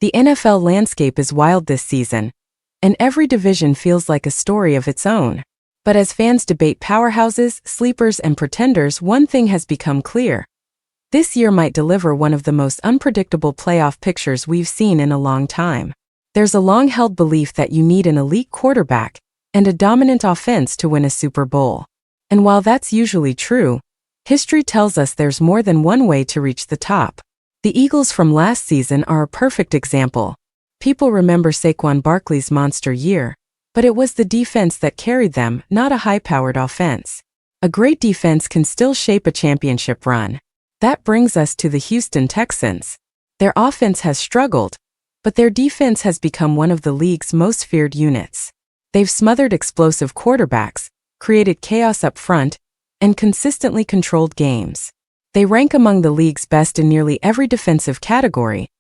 The NFL landscape is wild this season, and every division feels like a story of its own. But as fans debate powerhouses, sleepers, and pretenders, one thing has become clear. This year might deliver one of the most unpredictable playoff pictures we've seen in a long time. There's a long-held belief that you need an elite quarterback and a dominant offense to win a Super Bowl. And while that's usually true, history tells us there's more than one way to reach the top. The Eagles from last season are a perfect example. People remember Saquon Barkley's monster year, but it was the defense that carried them, not a high-powered offense. A great defense can still shape a championship run. That brings us to the Houston Texans. Their offense has struggled, but their defense has become one of the league's most feared units. They've smothered explosive quarterbacks, created chaos up front, and consistently controlled games. They rank among the league's best in nearly every defensive category,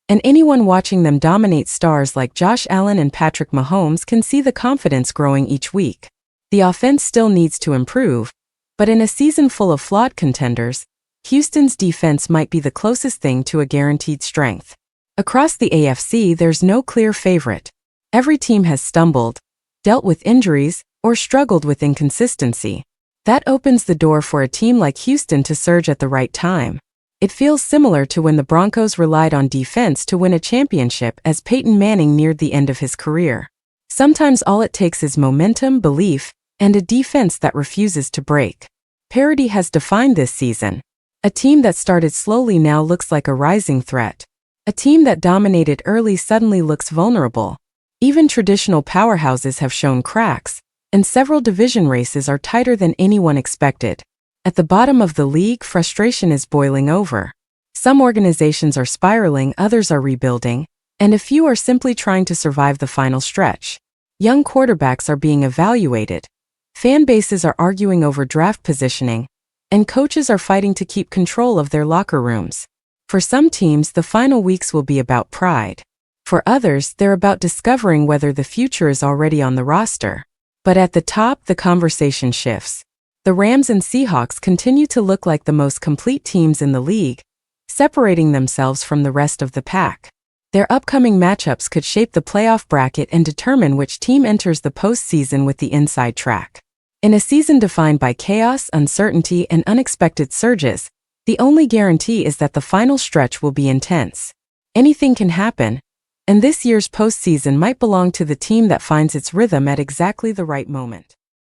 and anyone watching them dominate stars like Josh Allen and Patrick Mahomes can see the confidence growing each week. The offense still needs to improve, but in a season full of flawed contenders, Houston's defense might be the closest thing to a guaranteed strength. Across the AFC, there's no clear favorite. Every team has stumbled, dealt with injuries, or struggled with inconsistency. That opens the door for a team like Houston to surge at the right time. It feels similar to when the Broncos relied on defense to win a championship as Peyton Manning neared the end of his career. Sometimes all it takes is momentum, belief, and a defense that refuses to break. Parity has defined this season. A team that started slowly now looks like a rising threat. A team that dominated early suddenly looks vulnerable. Even traditional powerhouses have shown cracks, and several division races are tighter than anyone expected. At the bottom of the league, frustration is boiling over. Some organizations are spiraling, others are rebuilding, and a few are simply trying to survive the final stretch. Young quarterbacks are being evaluated. Fan bases are arguing over draft positioning, and coaches are fighting to keep control of their locker rooms. For some teams, the final weeks will be about pride. For others, they're about discovering whether the future is already on the roster. But at the top, the conversation shifts. The Rams and Seahawks continue to look like the most complete teams in the league, separating themselves from the rest of the pack. Their upcoming matchups could shape the playoff bracket and determine which team enters the postseason with the inside track. In a season defined by chaos, uncertainty, and unexpected surges, the only guarantee is that the final stretch will be intense. Anything can happen, and this year's postseason might belong to the team that finds its rhythm at exactly the right moment.